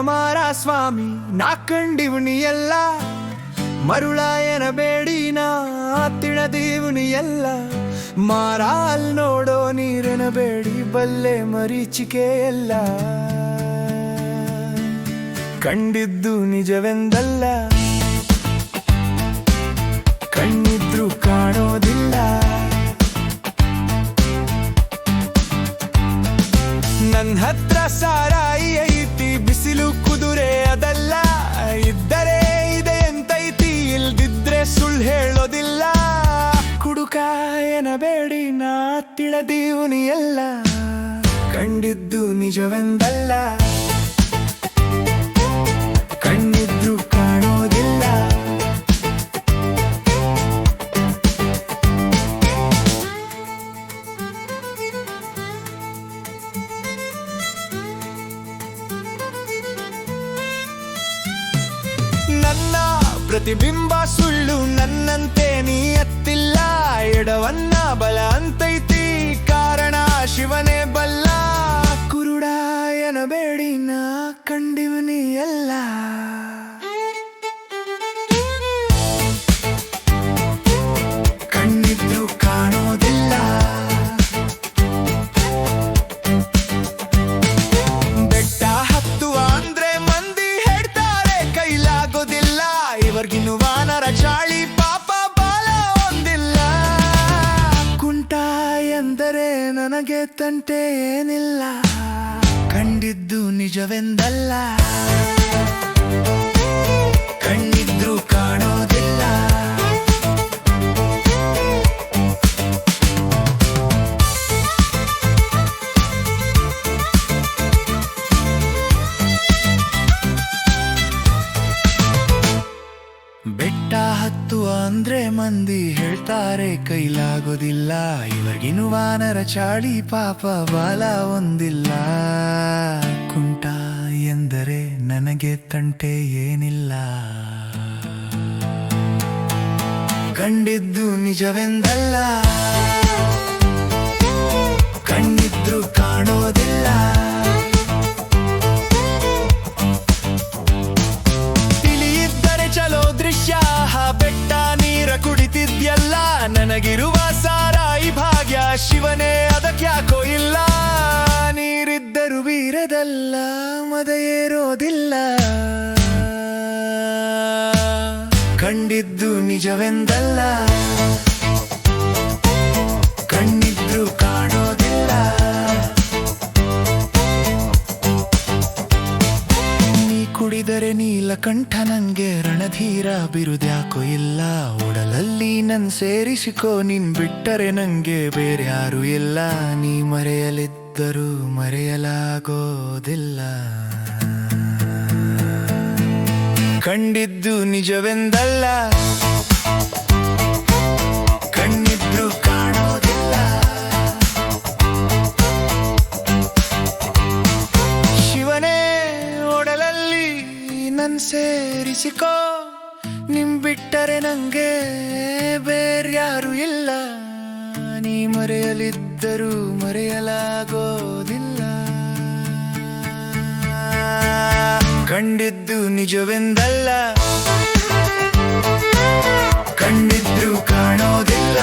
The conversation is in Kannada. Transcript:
ಮಾರ ಸ್ವಾಮಿ ನಾ ಕಂಡಿವ್ನಿ ಎಲ್ಲ ಮರುಳಾಯನ ಬೇಡಿ ನಾ ತಿಳದೀವ್ನಿ ಎಲ್ಲ ಮಾರ ಅಲ್ ನೋಡೋ ನೀರನ ಬೇಡಿ ಬಲ್ಲೆ ಮರೀಚಿಕೆ ಎಲ್ಲ ಕಂಡಿದ್ದು ನಿಜವೆಂದಲ್ಲ ಕಣ್ಣಿದ್ರು ಕಾಣೋದಿಲ್ಲ ನನ್ ಹತ್ರ ಸಾರಾಯಿ ಐತಿ ಬಿಸಿಲು ಕುದುರೆ ಅದಲ್ಲ ಇದ್ದರೆ ಇದೆ ಎಂತೈತಿ ಇಲ್ದಿದ್ರೆ ಸುಳ್ಳು ಹೇಳೋದಿಲ್ಲ ಕುಡುಕಾಯನ ಬೇಡಿ ನಾ ತಿಳದೀವ್ನಿ ಎಲ್ಲ ಕಂಡಿದ್ದು ನಿಜವೆಂದಲ್ಲ ಕಣ್ಣಿದ್ರು ಕಾಣೋದಿಲ್ಲ ನನ್ನ ಪ್ರತಿಬಿಂಬ ಸುಳ್ಳು ನನ್ನಂತೆ ನೀಯತ್ತಿಲ್ಲ ಎಡವನ್ನ ಬಲ ಅಂತೈತಿ ಕಾರಣ ಶಿವನೇ ಬಲ್ಲ ಕುರುಡಾಯನ ಬೇಡಿ ನಾ ಕಂಡಿವ್ನಿ ಎಲ್ಲ ಕಣ್ಣಿದ್ರು ಕಾಣೋದಿಲ್ಲ ಬೆಟ್ಟ ಹತ್ತುವ ಅಂದ್ರೆ ಮಂದಿ ಹೇಳ್ತಾರೆ ಕೈಲಾಗೋದಿಲ್ಲ ಇವರ್ಗಿನ್ನು ವಾನರ ಚಾಳಿ ಪಾಪ ಬಾಲ ಒಂದಿಲ್ಲ ಕುಂಟ ಎಂದರೆ ನನಗೆ ತಂಟೆ ಏನಿಲ್ಲ ಕಂಡಿದ್ದು ನಿಜವೆಂದಲ್ಲ ಕಣ್ಣಿದ್ರು ಕಾಣೋದಿಲ್ಲ ಬೆಟ್ಟ ಹತ್ತುವ ಅಂದ್ರೆ ಮಂದಿ ಹೇಳ್ತಾರೆ ಕೈಲಾಗೋದಿಲ್ಲ ಇವಗಿನು ವಾನರ ಚಾಳಿ ಪಾಪ ಬಾಲ ಒಂದಿಲ್ಲ ಕುಂಟ ಎಂದರೆ ನನಗೆ ತಂಟೆ ಏನಿಲ್ಲ ಕಂಡಿದ್ದು ನಿಜವೆಂದಲ್ಲ ಕಣ್ಣಿದ್ರು ಕಾಣೋದಿಲ್ಲ ಚಲೋ ದೃಶ್ಯ ಬೆಟ್ಟ ನೀರ ಕುಡಿತಿದ್ಯಲ್ಲ ನನಗಿರುವ ಸಾರಾಯಿ ಭಾಗ್ಯ ಶಿವನೇ ಅದಕ್ಯಾಕೋ ಇಲ್ಲ ನೀರಿದ್ದರೂ ಬೀರದಲ್ಲ ಮದ ಏರೋದಿಲ್ಲ ಕಂಡಿದ್ದು ನಿಜವೆಂದಲ್ಲ ಕಣ್ಣಿದ್ರು ಕಾಣೋದಿಲ್ಲ ಕುಡಿದರೆ ನೀಲಕಂಠ ನಂಗೆ ರಣಧೀರ ಬಿರುದ್ಯಾಕೋ ಇಲ್ಲ ಉಡಲಲ್ಲಿ ನನ್ ಸೇರಿಸಿಕೋ ನಿನ್ ಬಿಟ್ಟರೆ ನಂಗೆ ಬೇರೆ ಯಾರು ಇಲ್ಲ ನೀ ಮರೆಯಲಿದ್ದರೂ ಮರೆಯಲಾಗೋದಿಲ್ಲ ಕಂಡಿದ್ದು ನಿಜವೆಂದಲ್ಲ ಕಣ್ಣಿದ್ರು ಕಾಣೋದಿಲ್ಲ ಶಿವನೇ ನನ್ ಸೇರಿಸಿಕೋ ನಿಮ್ ಬಿಟ್ಟರೆ ನಂಗೆ ಬೇರ್ಯಾರು ಇಲ್ಲ ನೀ ಮರೆಯಲಿದ್ದರೂ ಮರೆಯಲಾಗೋದಿಲ್ಲ ಕಂಡಿದ್ದು ನಿಜವೆಂದಲ್ಲ ಕಣ್ಣಿದ್ರು ಕಾಣೋದಿಲ್ಲ